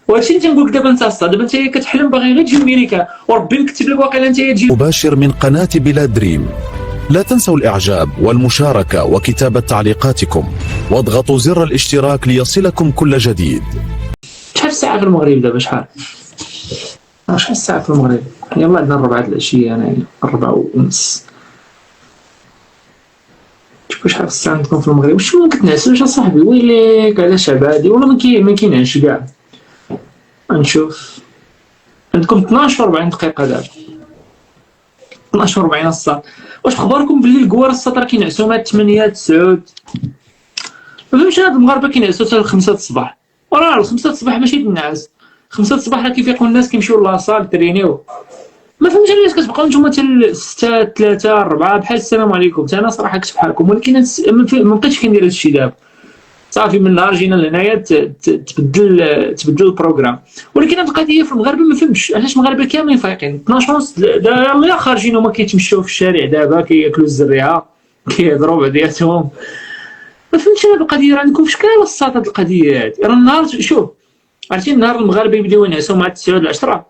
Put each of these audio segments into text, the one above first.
وهادشي اللي تنقول لك دابا انت الصاد دابا انت كتحلم باغي غير تجي لامريكا وربي مكتب لك واقيلا انت تجي مباشر من قناة بلا دريم. لا تنسوا الإعجاب والمشاركة وكتابة تعليقاتكم، واضغطوا زر الاشتراك ليصلكم كل جديد. شحال الساعة في المغرب دابا شحال الساعة في المغرب؟ يلا عندنا 4 العشية، أنا 4:30. شوفوا شحال الساعة عندكم في المغرب. واش ما كتنعسوش اصاحبي؟ ويليك علاش عبادي والله ما كينعش كاع. غنشوف عندكم 12:40 دقيقة دابا، 12:40 الصاد. واش اخباركم باللي الكوار الصاد راه كينعسوا مع 8 9؟ ما فهمتش هاد المغاربه كينعسوا حتى 5 الصباح، وراه 5 الصباح ماشي تنعس. 5 الصباح راه كيفيقوا الناس كيمشيو لاصال ترينيو. ما فهمتش علاش كتبقاو نتوما حتى 6 3 4 بحال السلام عليكم. حتى انا صراحه كنت بحالكم، ولكن ما بقيتش كندير هادشي دابا. صافي من نهار جينا لهنايا تبدل البروغرام. ولكن هاد القضيه في المغرب ما فهمتش علاش المغاربه كاملين فايقين 12:30 يلاه خارجين هما كيتمشاو في الشارع دابا كياكلوا الزريعه كيهضروا بعضياتهم. ما فهمتش هاد القضيه. راه عندكم شكال الصاد هاد القضيه هادي. راه النهار شوف عرفتي النهار المغاربه يبداو ينعسوا مع 9 10،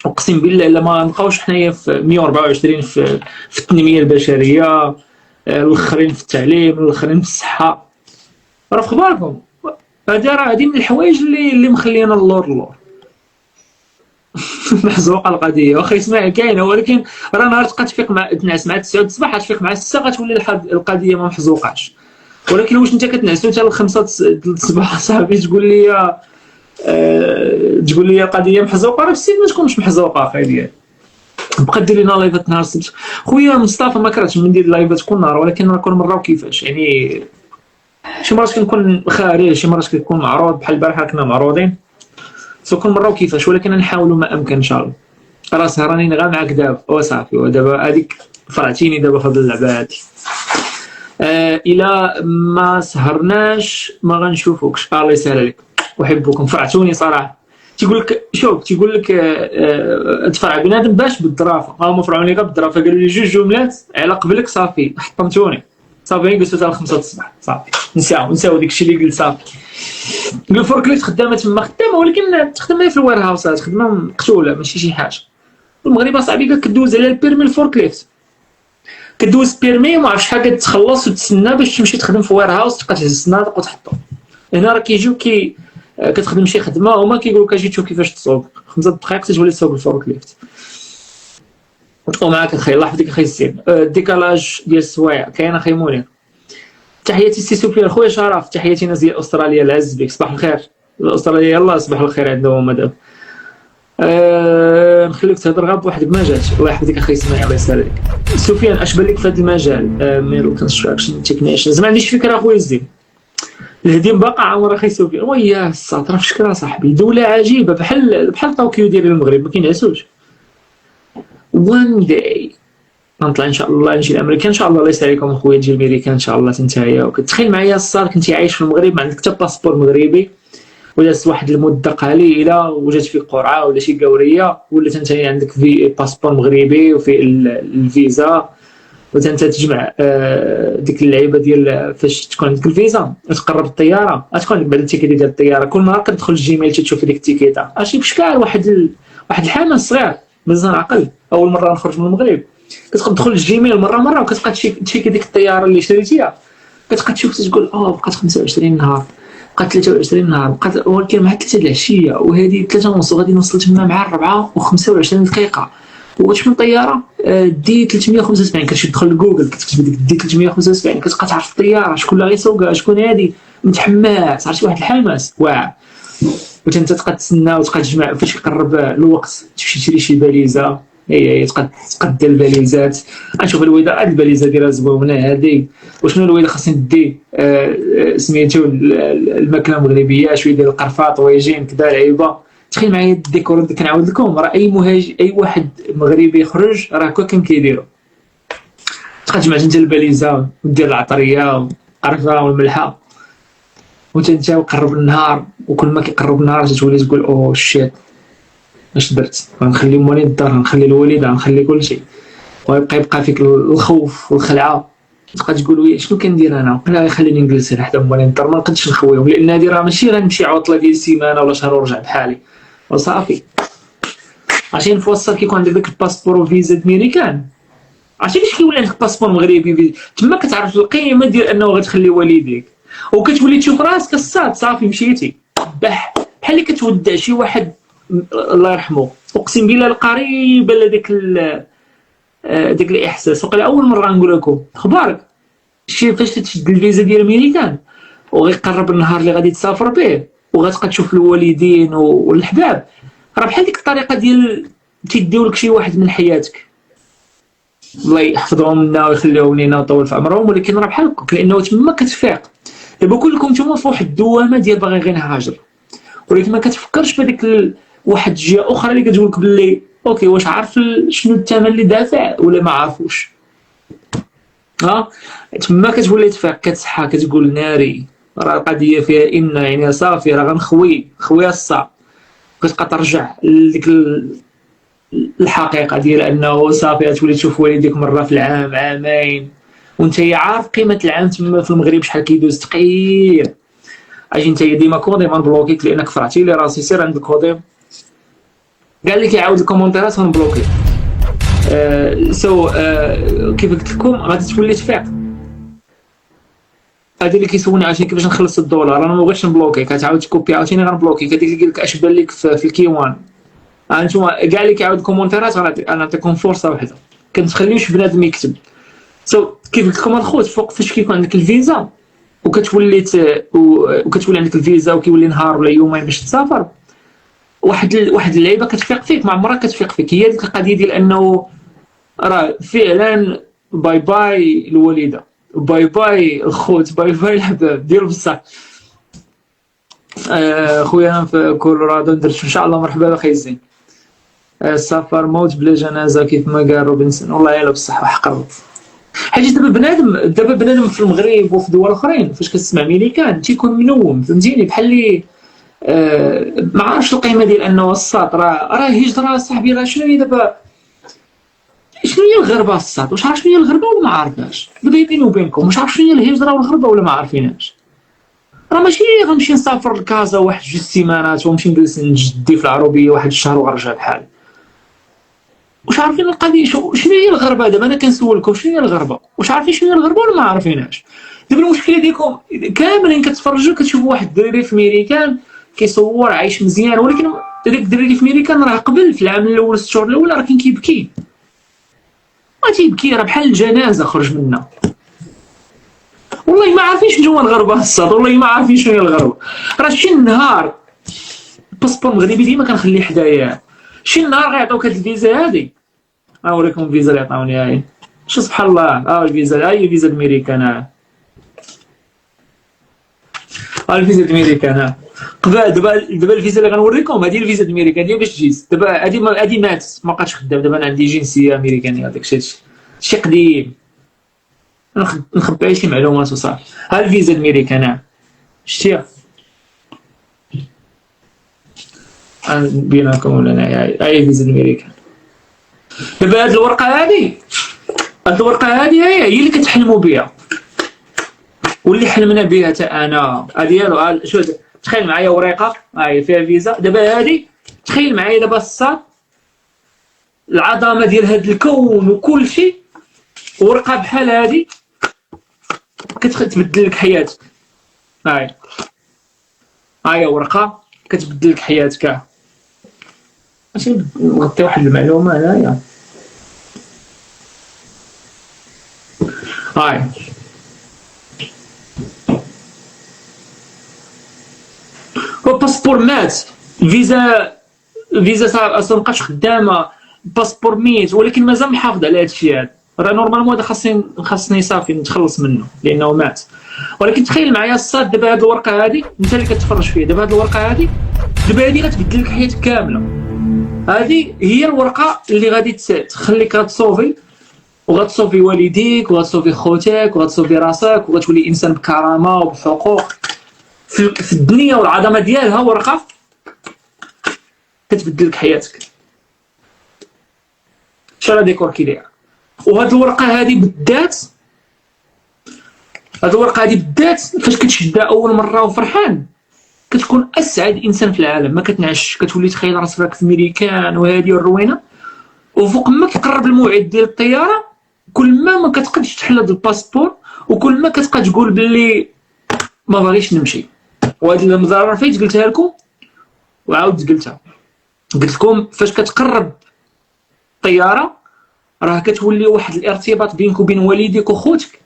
اقسم بالله الا ما نبقاوش حنايا في 124 في التنميه البشريه، الاخرين في التعليم، الاخرين في الصحه. راه في بالكم هذه من الحوايج اللي مخلينا اللور محزوقه القضيه. واخا يسمع كاينه، ولكن راه نهار تبقى تفيق مع تنعس مع 9 الصباح تفيق مع 6 غتولي القضيه ما محزوقاش. ولكن واش انت كتنعسو حتى ل 5 الصباح صاحبي تقول لي القضيه محزوقه؟ راه السيد ما تكونش محزوقه اخي ديالي. بقى دير لنا لايفات نهار السبت خويا مصطفى. ما كرهتش ندير لايفات كل نهار، ولكن راه كل مره وكيفاش يعني. شي مرات كنكون خارج، شي مرات كنكون معروض بحال البارحه كنا معروضين، كل مره وكيفاش. ولكن نحاولوا ما امكن ان شاء الله. راه سهرانين غير معاك دابا وصافي، ودابا هذيك فرعتيني دابا فهاد اللعبه هادي. الى ما سهرناش ما غنشوفوكش. الله يسهل عليك، احبكم فرعتوني صراحه. تيقول لك شوف تيقول لك تفرع بنادم باش بالظرافه. هما فرعوني غير بالظرافه، قالوا لي 2 جملات على قبلك صافي حطمتوني. صافي جلسوا حتى 5 الصباح صافي نساو داكشي اللي قلت صافي. الفوركليفت خدامه تما خدامه، ولكن تخدم في الوير هاوسات، خدمه مقتوله ماشي شي حاجه. المغرب اصاحبي كدوز على البيرمي الفوركليفت، كدوز بيرمي وما عرفتش شحال كتخلص وتسنى باش تمشي تخدم في وير هاوس، تبقى تهز الصناديق وتحطو. هنا راه كيجيو كتخدم شي خدمه هما كيقولوا لك اجي تشوف كيفاش تسوق 5 دقائق تولي تسوق الفوركليفت. ومعاك اخي الله يحفظك اخي السيد. الديكالاج ديال السوايع كاين اخي مولين. تحياتي سي سفيان خويا شرف. تحياتي ناس ديال استراليا العز بك. صباح الخير استراليا. يلاه صباح الخير عندهم هما دابا. نخليك تهضر غير بوحدك ما جاتش. الله يحفظك اخي اسماعيل الله يسهلك. سفيان اش بان لك في هذا المجال؟ ميرو كونستراكشن تكنيشن. زعما عنديش فكره اخويا الزين. الهديم باقا عمر اخي سفيان. وياه الساطر في شكرا صاحبي. دوله عجيبه بحال طوكيو ديال المغرب ما كينعسوش. وان داي نطلع ان شاء الله نجي لامريكا ان شاء الله. الله يسهل عليكم اخويا تجي لامريكا ان شاء الله تنتهيا. وكتخيل معايا الصار كنتي عايش في المغرب ما عندك حتى باسبور مغربي، ودازت واحد المده قليله وجات فيك قرعه ولا شي قوريه، ولا انت عندك في باسبور مغربي وفي الفيزا، وانت تجمع ديك اللعيبه ديال فاش تكون عندك الفيزا تقرب الطياره تكون عندك بعد التيكيت ديال الطياره. كل نهار كتدخل الجيميل تشوف ديك التيكيته ماشي بشكال واحد الحماس صغير مزال عقل. اول مره نخرج من المغرب كتدخل الجيميل مره وكتبقى تشيكي ديك الطياره اللي شريتيها، كتبقى تشوف تقول بقات 25 نهار، بقات 23 نهار، بقات ولكن مع 3 العشيه، وهذه 3 ونص وغادي نوصل تما مع 4 و25 دقيقه. وتشوف الطياره دي 375 كتمشي تدخل لجوجل كتكتب ديك دي 375 كتبقى تعرف الطياره شكون اللي غيسوقها شكون هادي. متحمس عرفتي واحد الحماس واعر. وانت تبقى تسنى وتبقى تجمع فاش يقرب الوقت تمشي تشري شي باليزه. هي تقد الباليزات. نشوف الويضه هاد الباليزه ديالها زوينه هادي. وشنو الويضه خاصني ندي سميتو الماكله المغربيه شويه ديال القرفاط ويجين كذا لعيبه. تخيل معايا الديكور اللي كنعاود لكم. راه اي مهاجر اي واحد مغربي يخرج راه هكا كان كيديروا. تبقى تجمع انت الباليزه ودير العطريه والقرفه والملحه وانت قرب النهار. وكل ما كيقرب النهار تولي تقول اوه شيت اش درت. غنخلي موالين الدار، غنخلي الوالده، غنخلي كل شيء، ويبقى فيك الخوف والخلعه. تبقى تقول وي شنو كندير انا، لا خليني نجلس هنا حدا موالين الدار، ما نقدش نخويهم لان هادي راه ماشي غنمشي عطله ديال سيمانه ولا شهر ونرجع بحالي وصافي. عرفتي نفوصل كيكون عندك داك الباسبور وفيزا ميريكان، عرفتي كيفاش كيولي عندك باسبور مغربي تما كتعرف القيمه ديال انه غتخلي والديك، وكتولي تشوف راسك الصاد صافي مشيتي بحال اللي كتودع شي واحد الله يرحمه. اقسم بالله القريبه لديك داك الاحساس. وقيلا اول مره نقول لكم اخبارك شي فاش تشد الفيزا ديال امريكان وغيقرب النهار اللي غادي تسافر به وغتبقى تشوف الوالدين والحباب، راه بحال ديك الطريقه ديال تيديو لك شي واحد من حياتك الله يحفظهم لنا ويخليهم لينا ويطول في عمرهم، ولكن راه بحال هكاك لانه تما كتفيق. دابا كلكم نتوما في واحد الدوامه ديال باغي غير نهاجر، ولكن ما كتفكرش بهذيك واحد الجهه اخرى اللي كتقول لك باللي اوكي واش عارف شنو الثمن اللي دافع ولا ما عارفوش. تما كتولي تفيق كتصحى كتقول ناري راه القضيه فيها ان يعني صافي راه غنخوي الصعب. كتبقى ترجع لديك الحقيقه ديال انه صافي تولي تشوف والديك مره في العام عامين، وانت عارف قيمه العام تما في المغرب شحال كيدوز ثقيل. اجي انت ديما كودي ما نبلوكيك لانك فرعتي لي راسي سير عند الكودي قال لك يعاود الكومونتيرات غنبلوكي. كيف قلت لكم غادي تولي تفيق. هادي اللي كيسولني عشان كيفاش نخلص الدولار، انا ما بغيتش نبلوكي، كتعاود تكوبي عاوتاني غنبلوكي. هذيك اللي قال لك اش بان لك في الكيوان انتما كاع اللي كيعاود كومونتيرات انا نعطيكم فرصه واحده كنتخليوش بنادم يكتب. كيف قلت لكم الخوت فوق فاش كيكون عندك الفيزا وكتولي عندك الفيزا وكيولي نهار ولا يومين باش تسافر، واحد اللعيبه كتفيق فيك ما عمرها كتفيق فيك. هي ديك القضيه ديال انه راه فعلا باي باي الوالده، باي باي الخوت، باي باي الحباب ديال بصح. خويا انا في كولورادو درت ان شاء الله مرحبا اخي زين. السفر موت بلا جنازه كيف ما قال روبنسون، والله يلا بصح وحقرت. حيت دابا بنادم في المغرب وفي دول اخرين فاش كتسمع ميريكان تيكون منوم فهمتيني بحال اللي ما عارفش القيمه ديال انه الصاد راه هجره صاحبي. راه شنو هي دابا شنو هي الغربه الصاد؟ واش عارف شنو هي الغربه ولا ما عارفاش؟ دابا بيني وبينكم واش عارف شنو هي الهجره والغربه ولا ما عارفينهاش؟ راه ماشي غنمشي نسافر لكازا واحد 2 سيمانات ونمشي نجلس نجدي في العربيه واحد الشهر وغنرجع بحالي. واش عارفين القضيه شنو هي الغربه؟ دابا انا كنسولكم شنو هي الغربه؟ واش عارفين شنو هي الغربه ولا ما عارفينهاش؟ دابا المشكله ديالكم كاملين كتفرجوا كتشوفوا واحد الدراري في ميريكان كيصور عايش مزيان، ولكن داك الدراري في ميريكان راه قبل في العام الاول الشهور الاول راه كان كيبكي، ما تيبكي راه بحال الجنازه خرج منا. والله ما عارفين شنو هو الغربه الصاد، والله ما عارفين شنو هي الغربه. راه شي نهار الباسبور المغربي ديما كنخليه حدايا، شي نهار غيعطيوك هاد الفيزا هادي نوريكم الفيزا اللي عطاوني هاي شو سبحان الله. الفيزا هاي الفيزا الامريكان، الفيزا الامريكان دابا الفيزا اللي غنوريكم هذه الفيزا الامريكانيه باش تجيز. دابا هذه مات ما بقاتش خدام. دابا انا عندي جنسيه امريكانيه داكشي شي قديم نخبي شي معلومات وصافي. ها الفيزا الامريكان شتيها بينكم ولا هاي الفيزا الامريكان. دابا هاد الورقه هادي هي اللي كتحلموا بها واللي حلمنا بها حتى انا. ديالو شوف تخيل معايا ورقه هاي فيها فيزا. دابا هادي تخيل معايا دابا الصاد العظمه ديال هاد الكون وكل شيء، ورقه بحال هادي كتبدل لك حياتك. هاي ورقه كتبدل لك حياتك. ماشي نغطي واحد المعلومه هنايا. هاي هو باسبور مات، فيزا اصلا مابقاش خدامه، باسبور ميت، ولكن مازال محافظ على هذا الشيء هذا. راه نورمالمون هذا خاصني صافي نتخلص منه لانه مات. ولكن تخيل معايا الصاد دابا هذه الورقه هذه انت اللي كتفرج فيه. دابا هذه الورقه هذه غتبدل لك حياتك كامله. هذه هي الورقه اللي غادي تخليك غتصوفي وغتصوفي والديك وغتصوفي خوتك وغتصوفي راسك وغتولي انسان بكرامه وبحقوق في الدنيا. والعظمه ديالها ورقه كتبدل لك حياتك. شرا ديكور كيداير. وهاد الورقه هذه بالذات هاد الورقه هادي بالذات فاش كتشدها اول مره وفرحان كتكون اسعد انسان في العالم، ما كتنعش، كتولي تخيل راسك راك في ميريكان وهادي والروينه. وفوق ما كتقرب الموعد ديال الطياره كل ما كتقدش تحل هاد الباسبور، وكل ما كتبقى تقول باللي ما باغيش نمشي. وهاد المضرر فايت قلتها لكم وعاود قلتها، قلت لكم فاش كتقرب الطياره راه كتولي واحد الارتباط بينك وبين والديك وخوتك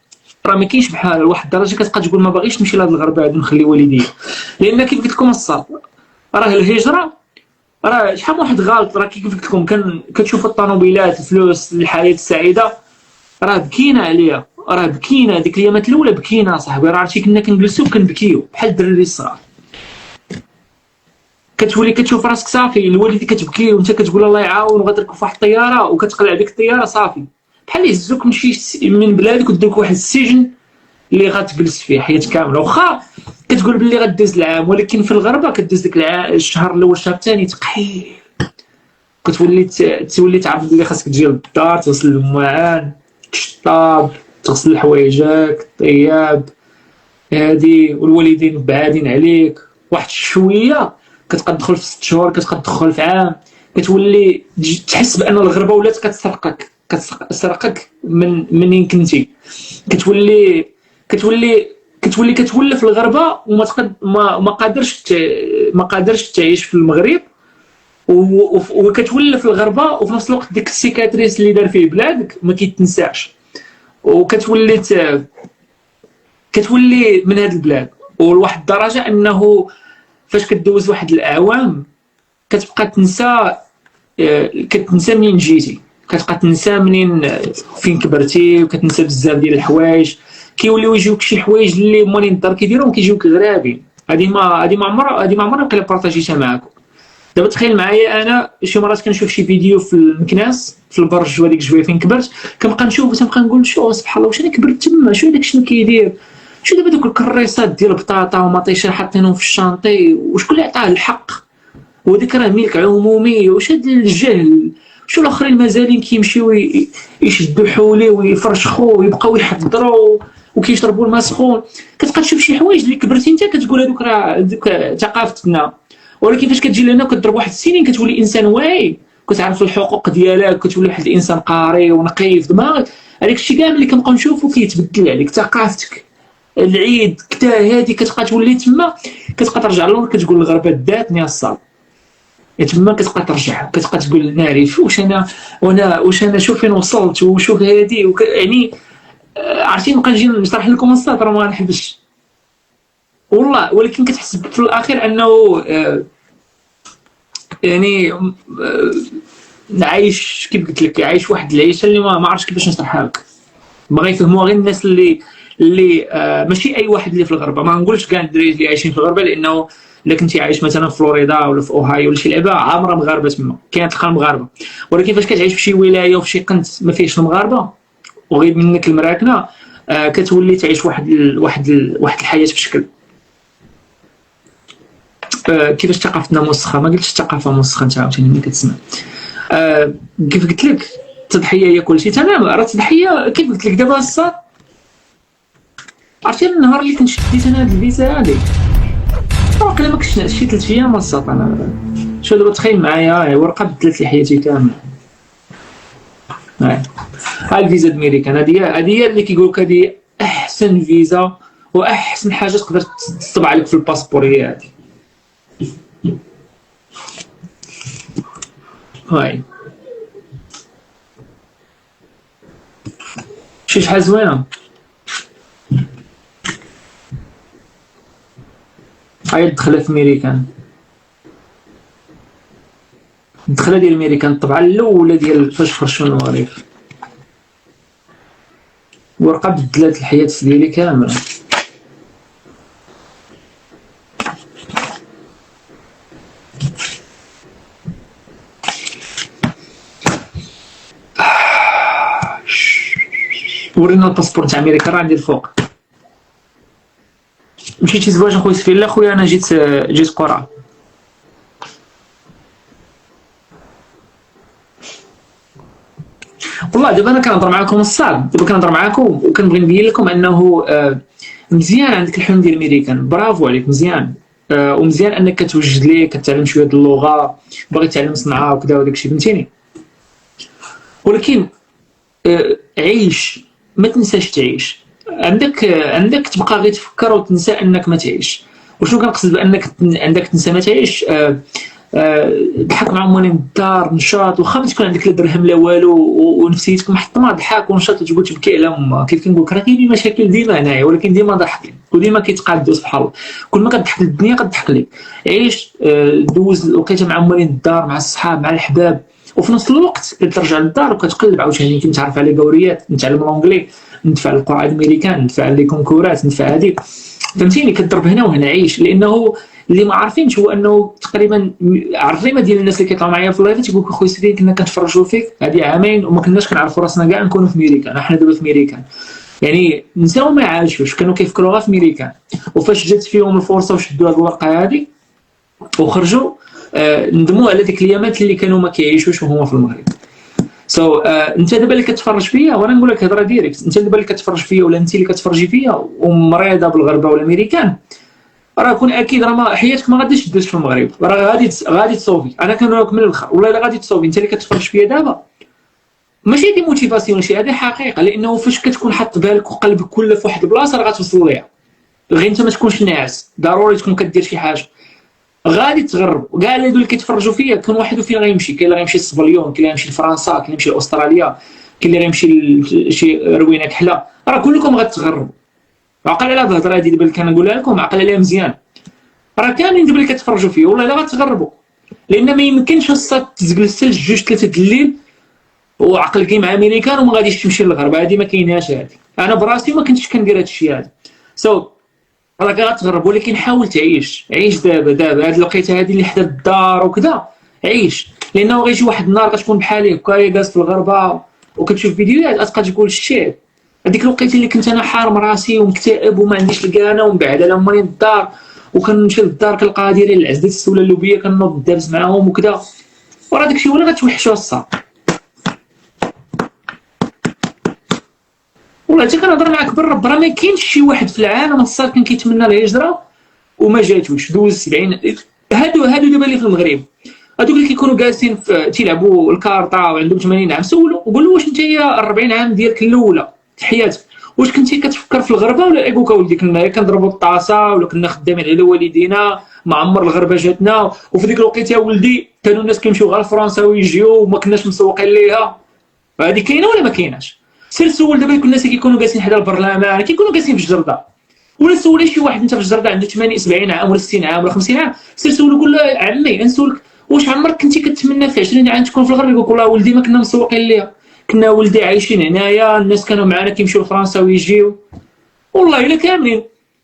راه ما كاينش بحال. لواحد الدرجه كتبقى تقول ما باغيش نمشي لهاد الغربه هادي نخلي والديا. لان كيف قلت لكم الصاد راه الهجره راه شحال من واحد غلط، راه كيف قلت لكم كتشوف الطوموبيلات الفلوس الحياه السعيده راه بكينا عليها، راه بكينا ديك الايامات الاولى بكينا صاحبي. راه عرفتي كنا كنجلسوا كنبكيو بحال الدراري الصغار. كتولي كتشوف راسك صافي الوالده كتبكي وانت كتقول الله يعاون وغتركب في واحد الطياره وكتقلع ديك الطياره صافي بحال يهزوك من بلادك ودوك واحد السجن اللي غتجلس فيه حياتك كامله. واخا كتقول باللي غدوز العام، ولكن في الغربه كدوز ديك الشهر الاول الشهر الثاني ثقيل. تولي تعرف بلي خاصك تجي للدار توصل المعان تشطاب تغسل حوايجك طياب هادي، والوالدين بعادين عليك واحد شويه. كتبقى تدخل في 6 شهور، كتبقى تدخل في عام، كتولي تحس بان الغربه ولات كتسرقك من منين كنتي. كتولي كتولف الغربه ما قادرش تعيش في المغرب، وكتولف الغربه وفي نفس الوقت ديك السيكاتريس اللي دار فيه بلادك ما كيتنساش، وكتولي من هاد البلاد. ولواحد الدرجه انه فاش كدوز واحد الاعوام كتبقى كتنسى منين جيتي، كتبقى تنسى فين كبرتي، وكتنسى بزاف ديال الحوايج. كيوليو يجيوك شي حوايج اللي مالين الدار كيديرهم كيجيوك غرابين. هذه ما عمرها وكلا بارطاجيتها معاكم. دابا تخيل معايا انا شي مرات كنشوف شي فيديو في المكناس في البرج وهذيك جويه فين كبرت، كنبقى نشوف وتنبقى نقول شو سبحان الله واش انا كبرت تما، شو هذاك شنو كيدير، شو دابا دوك الكريسات ديال البطاطا ومطيشه حاطينهم في الشانطي، وشكون اللي عطاه الحق، وهذاك راه ملك عمومي، واش هاد الجهل، شو الاخرين مازالين كيمشيو يشدوا حولي ويفرشخوا ويبقاو يحضروا وكيشربوا الماء سخون. كتبقى تشوف شي حوايج اللي كبرتي انت كتقول هذوك راه ثقافتنا، ولكن فاش كتجي لهنا وكتضرب واحد السنين كتولي انسان واعي، كتعرف الحقوق ديالك، كتولي واحد الانسان قاري ونقي في دماغك. هذاك الشيء كامل اللي كنبقاو نشوفو كيتبدل عليك، ثقافتك العيد كتا هادي كتبقى تولي تما، كتبقى ترجع للور كتقول الغربه داتني الصاد تما، كتبقى ترجع كتبقى تقول نعرف واش انا شوف فين وصلت وشوف هادي يعني عرفتي. نبقى نجي نشرح لكم الصاد راه ما غنحبش والله، ولكن كتحس في الاخير انه يعني عايش كيف قلت لك، عايش واحد العيشه اللي ما عرفتش كيفاش نشرحها لك. بغا يفهموها غير الناس اللي ماشي اي واحد اللي في الغربه. ما نقولش كاع الدراري اللي عايشين في الغربه، لانه الا كنتي عايش مثلا في فلوريدا ولا في اوهايو ولا شي لعبه عامره مغاربه تما، كاين تلقى المغاربه. ولكن فاش كتعيش في شي ولايه وفي شي قنت ما فيهش المغاربه وغير منك المراكنه، كتولي تعيش واحد الحياه بشكل كيفاش ثقافتنا مسخه. ما قلتش الثقافه مسخه، انت عاوتاني ملي كتسمع كيف قلت لك التضحيه هي كلشي. تمام، راه التضحيه كيف قلت لك دابا الصاد. عرفتي النهار اللي كنت شديت انا هاد الفيزا هادي واقيلا ما كنتش شي 3 ايام الصاد. انا شو دابا تخيل معايا ورقه بدلت لي حياتي كامله. هاي الفيزا الميريكان هذه اللي كيقول لك هذه احسن فيزا واحسن حاجه تقدر تطبع لك في الباسبور هي هذه. هاي شحال زوينه. هاي الدخله في ميريكان، الدخله ديال ميريكان الطبعه الاولى ديال فاش فرشوا المغرب. ورقه بدلات الحياه ديالي كامله. ورينا الباسبور تاع امريكا راه عندي الفوق. مشيتي زواج خويا سفير. لا خويا انا جيت قرعه. والله دابا انا كنهضر معاكم الصاد، دابا كنهضر معاكم وكنبغي نبين لكم انه مزيان عندك الحلم ديال الميريكان، برافو عليك، مزيان. ومزيان انك كتوجد ليه كتعلم شويه د اللغه، باغي تعلم صنعه وكذا وداك الشيء، فهمتيني. ولكن عيش، ما تنساش تعيش. عندك تبقى غير تفكر وتنسى انك ما تعيش. وشنو كنقصد بانك عندك تنسى ما تعيش؟ ضحك مع موالين الدار، نشاط، واخا ما تكون عندك لا درهم لا والو ونفسيتك محطمه، ضحك ونشاط وتقول تبكي على امك. كيف كنقول لك راه كاينين مشاكل ديما هنايا، ولكن ديما ضاحكين وديما كيتقادوا سبحان الله. كل ما كتضحك الدنيا كتضحك لك. عيش، دوز الوقيته مع موالين الدار، مع الصحاب، مع الحباب، وفي نفس الوقت كترجع للدار وكتقلب عاوتاني كنتعرف على قوريات، نتعلم الانجلي، ندفع القرعه الامريكان، ندفع لي كونكورات، ندفع هذه، فهمتيني. كضرب هنا وهنا. عيش، لانه اللي ما عارفينش هو انه تقريبا عرفينا ديال الناس اللي كيطلعوا معايا في اللايف تيقول لك اخويا سيدي كنا كنتفرجوا فيك هذه عامين وما كناش كنعرفوا راسنا كاع نكونوا في ميريكان. حنا دابا في ميريكان، يعني نساو ما عاشوش، كانوا كيفكروا غير في ميريكان، وفاش جات فيهم الفرصه وشدوا هذه الورقه هذه وخرجوا، ندموا على ديك الايامات اللي كانوا ما كيعيشوش وهما في المغرب. انت دابا اللي كتفرج فيا، وانا نقول لك هضره ديريكت، انت دابا اللي كتفرج فيا ولا انت اللي كتفرجي فيا ومريضه بالغربه ولا امريكان، راه كون اكيد راه ما حياتك ما غاديش تدوز في المغرب، راه غادي تصوفي. انا كنقول لك من الاخر والله الا غادي تصوفي. انت اللي كتفرج فيا دابا ماشي دي موتيفاسيون، شي هذه حقيقه، لانه فاش كتكون حاط بالك وقلبك كله في واحد البلاصه راه غتوصل ليها. غير انت ما تكونش ناعس، ضروري تكون كدير شي حاجه، غادي تغرب. كاع اللي كيتفرجوا فيا كل واحد فين غيمشي، كاين اللي غيمشي لسبليون، كاين اللي غيمشي لفرنسا، كاين اللي غيمشي لاستراليا، كاين اللي غيمشي لشي روينه كحله، راه كلكم غتغربوا. عقل على الهضره هذه دابا اللي كنقولها لكم، عقل عليها مزيان. راه كاملين دابا اللي كتفرجوا فيا والله الا غتغربوا، لان ما يمكنش الصاد تجلس حتى 2 3 د الليل وعقلك مع امريكان وما غاديش تمشي للغرب. هذه ما كايناش. هذه انا براسي ما كنتش كندير هذا الشيء هذا. راك غتغرب، ولكن حاول تعيش. عيش دابا هاد الوقيته هذه اللي حدا الدار وكذا، عيش، لانه غيجي واحد النهار غتكون بحالي هكا جالس في الغربه وكتشوف فيديوهات غتبقى تقول الشيء هذيك الوقيته اللي كنت انا حارم راسي ومكتئب وما عنديش الكانه ومبعد على مالين الدار، وكنمشي للدار كنلقاها دايرين العزدات ولا اللوبيه كنوض دابز معاهم وكذا، وراه داكشي ولا غتوحشوا الصاد. والله حتى كنهضر معاك بالرب، راه ما كاينش شي واحد في العالم الصاد كان كيتمنى الهجره وما جاتوش. دوز 70 هادو دابا اللي في المغرب، هادوك اللي كيكونوا جالسين تيلعبوا الكارطه وعندهم 80 عام، سولوا وقول له واش انت هي 40 عام ديالك الاولى في حياتك واش كنتي كتفكر في الغربه ولا يقولك اولدي كنا كنضربوا الطاسه ولا كنا خدامين على والدينا، ما عمر الغربه جاتنا، وفي ديك الوقيته يا ولدي كانوا الناس كيمشيو غير لفرنسا ويجيو وما كناش مسوقين ليها. هذه كاينه ولا ما كايناش؟ سير سول دابا الناس اللي كيكونوا جالسين حدا البرلمان، كيكونوا جالسين في الجرده، ولا سول شي واحد انت في الجرده عنده 80 70 عام ولا 60 عام ولا 50 عام، سير سول قول له عمي نسولك واش عمرك كنتي كتمنى في 20 عام تكون في الغرب؟ يقول لك والله ولدي ما كنا مسوقين ليها، كنا ولدي عايشين هنايا، الناس كانوا معنا كيمشيو لفرنسا ويجيو، والله الا كاملين.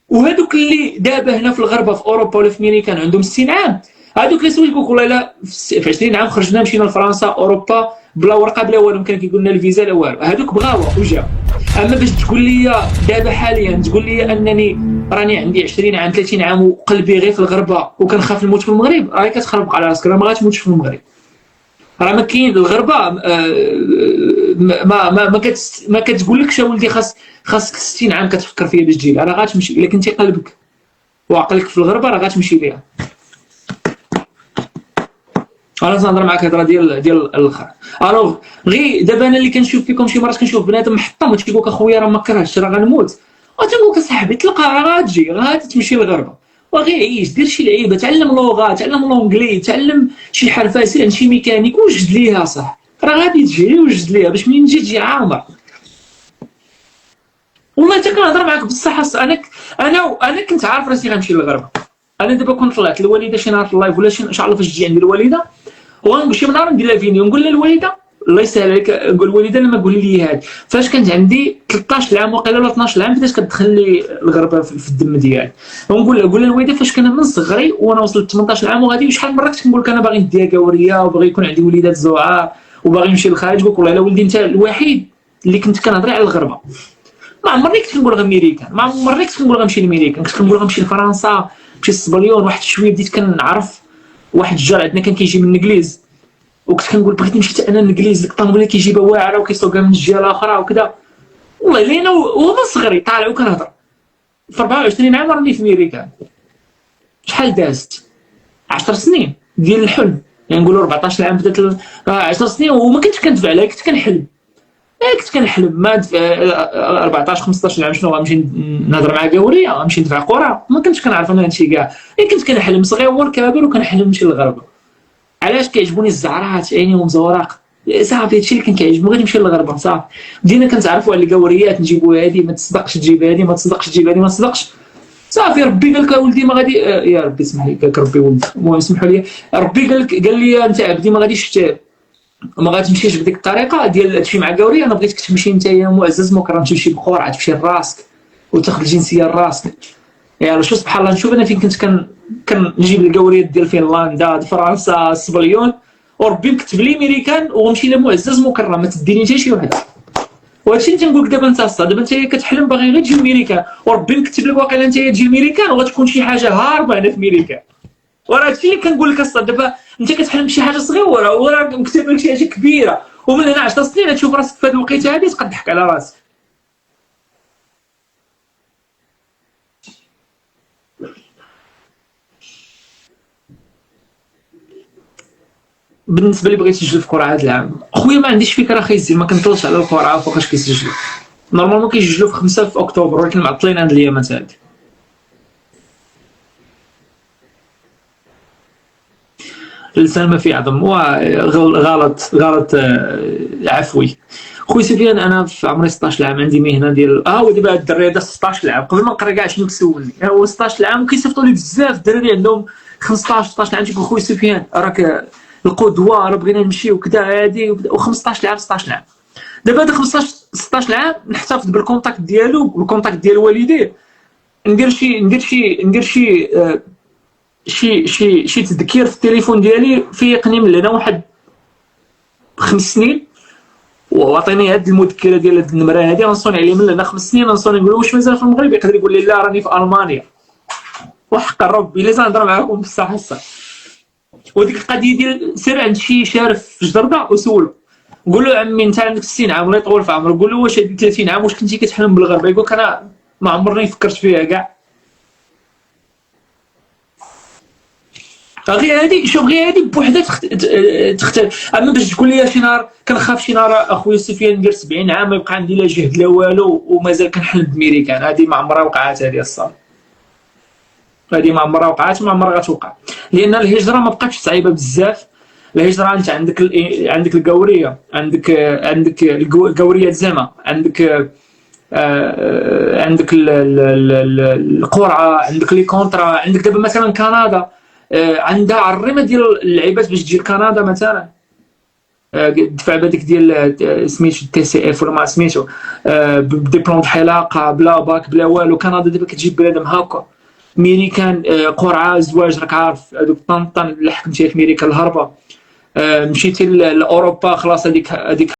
وهذوك اللي دابا هنا في الغربه في اوروبا ولا في ميريكان عندهم 60 عام، هذوك اللي سولت يقول لك والله الا في 20 عام خرجنا مشينا لفرنسا اوروبا بلا ورقه بلا والو، كان كيقول لنا الفيزا لا والو، هذوك بغاوه وجاو. اما باش تقول لي دابا حاليا تقول لي انني راني عندي 20 عام 30 عام وقلبي غير في الغربه وكنخاف نموت في المغرب، راهي كتخربق على راسك، راه ما غاتموتش في المغرب، راه ما كاين الغربه. ما كتقولكش ولدي خاصك 60 عام كتفكر فيها باش تجي، راه غاتمشي الا كنتي قلبك وعقلك في الغربه راه غاتمشي ليها. انا تنهضر معاك هضره ديال الاخر. الوغ غير دابا انا اللي كنشوف فيكم شي مرات كنشوف بنادم محطم وتيقول لك اخويا راه ما كرهتش راه غنموت، وتنقول لك صاحبي تلقى راه غاتجي غادي تمشي للغربه، وغير عيش دير شي لعيبه، تعلم لغه، تعلم لونجلي، تعلم شي حرفه، سير عند شي ميكانيك وجد ليها صح، راه غادي تجي وجد ليها باش منين تجي عامر. والله حتى كنهضر معاك بصح انا كنت عارف راسي غنمشي للغربه. انا دابا كنت طلعت الوالده شي نهار في اللايف ولا ان شاء الله فاش تجي عند الوالده ونقول شي نهار ندير لها فيديو نقول لها الوالده الله يسهل عليك، نقول الوالده لما قولي لي هذا فاش كانت عندي 13 عام وقيله ولا 12 عام بدات كتدخل لي الغربه في الدم ديالي، ونقول لها الوالده فاش كان من صغري وانا وصلت 18 عام وغادي شحال من مره كنت كنقول لك انا باغي نديها كوريه وباغي يكون عندي وليدات زوعه وباغي نمشي للخارج، تقول لك والله ولدي انت الوحيد اللي كنت كنهضر على الغربه، ما عمرني كنت كنقول غنميريكان، ما عمرني كنت كنقول غنمشي لميريكان، كنت كنقول غنمشي لفرنسا نمشي لسبليون. واحد شويه بديت كنعرف واحد الجار عندنا كان كيجي من الانجليز وكنت كنقول بغيت نمشي حتى انا للانجليز، الطوموبيله كيجيبها واعره وكيسوقها من الجهه الاخرى وكذا، والله لينا ومن صغري طالع وكنهضر. في 24 عام راني في ميريكان. شحال دازت 10 سنين ديال الحلم، يعني نقولوا 14 عام بدات 10 سنين وما كنتش كندفع عليها، كنت كنحلم كنت كنحلم ما 14 15 عام شنو غنمشي نهضر مع قوريه، غنمشي ندفع قرعه، ما كنتش كنعرف انا هادشي كاع. كنت كنحلم صغير كابر وكنحلم نمشي للغربه. علاش كيعجبوني الزعرات عينيهم زوراق، صافي هادشي اللي كان كيعجبني، بغيت نمشي للغربه صافي. بدينا كنتعرفوا على القوريات، نجيبوا هادي ما تصدقش، تجيب هادي ما تصدقش، تجيب هادي ما تصدقش. صافي ربي قال لك ولدي ما غادي، يا ربي اسمح لي، قال لك ربي ولد، المهم اسمحوا لي، ربي قال لي انت عبدي ما غاديش ما غاتمشيش بديك الطريقه ديال هادشي مع قوري، انا بغيتك تمشي انت يا معزز مكرم، تمشي بقرعه، تمشي لراسك وتاخذ الجنسيه لراسك. يعني شوف سبحان الله، نشوف انا فين كنت كنجيب القوريات ديال فنلندا، فرنسا، السبليون، وربي مكتب لي ميريكان ونمشي لمعزز مكرم، ما تديني حتى شي وحده. وهادشي اللي تنقول لك دابا انت الصاد، دابا انت كتحلم باغي غير تجي لميريكان، وربي مكتب لك واقيلا انت تجي لميريكان وغتكون شي حاجه هاربه هنا في ميريكان. وراه هادشي اللي كنقول لك الصاد، دابا انت كتحلم بشي حاجه صغيره وراه مكتب لك شي حاجه كبيره، ومن هنا 10 سنين تشوف راسك في هاد الوقيته هادي تبقى تضحك على راسك. بالنسبه لي بغيت نسجل في قرعه هذا العام، خويا ما عنديش فكره اخي الزين، ما كنطولش على القرعه فوقاش كيسجلوا. نورمالمون كيسجلوا في 5 في اكتوبر، ولكن معطلين هاد الايامات هادي. اللسان ما فيه عظم، غلط عفوي. خويا سفيان انا في عمري 16 عام عندي مهنه ديال ودابا الدري هذا 16 عام، قبل ما نقرا كاع شنو كسولني، هو 16 عام كيصيفطوا لي بزاف الدراري عندهم 15 16 عام، تيقول خويا سفيان راك القدوه، راه بغينا نمشيو وكذا هادي، و15 عام 16 عام. دابا هذا 15 16 عام نحتفظ بالكونتاكت ديالو والكونتاكت ديال والديه، ندير شي تذكير في التليفون ديالي فيقني من هنا واحد 5 سنين، وعطيني هاد المذكره ديال هاد النمره هادي، غنصوني عليه من هنا 5 سنين، غنصوني نقول له واش مازال في المغرب، يقدر يقول لي لا راني في المانيا. وحق الرب الا نهضر معاكم بصح وديك القضيه ديال سير عند شي شارف في جدرده وسولو، قول له عمي انت عندك 60 عام الله يطول في عمرك، قول له واش هذيك 30 عام واش كنتي كتحلم بالغربه؟ يقول لك انا ما عمرني فكرت فيها كاع. غير هادي شوف، غير هادي بوحدها تختلف. اما باش تقول لي شي نهار كنخاف شي نهار اخويا سفيان ندير 70 عام ما يبقى عندي لا جهد لا والو ومازال كنحلم بميريكان، هادي ما عمرها وقعات، هادي الصاد هادي ما عمرها وقعات، ما عمرها غتوقع، لان الهجره ما بقاتش صعيبه بزاف. الهجره انت عندك القوريه، عندك القوريات زعما، عندك القرعه، عندك لي كونطرا، عندك دابا مثلا كندا عندها عريمه ديال اللعيبات باش تجي لكندا مثلا، دفع بهذيك ديال سميتو تي سي اف ولا ما سميتو، بديبلوم د حلاقه بلا باك بلا والو. كندا دابا كتجيب بنادم هكا. ميريكان قرعه زواج، راك عارف هذوك طنطن اللي حكمتيها في ميريكان الهربه، مشيتي لاوروبا خلاص هذيك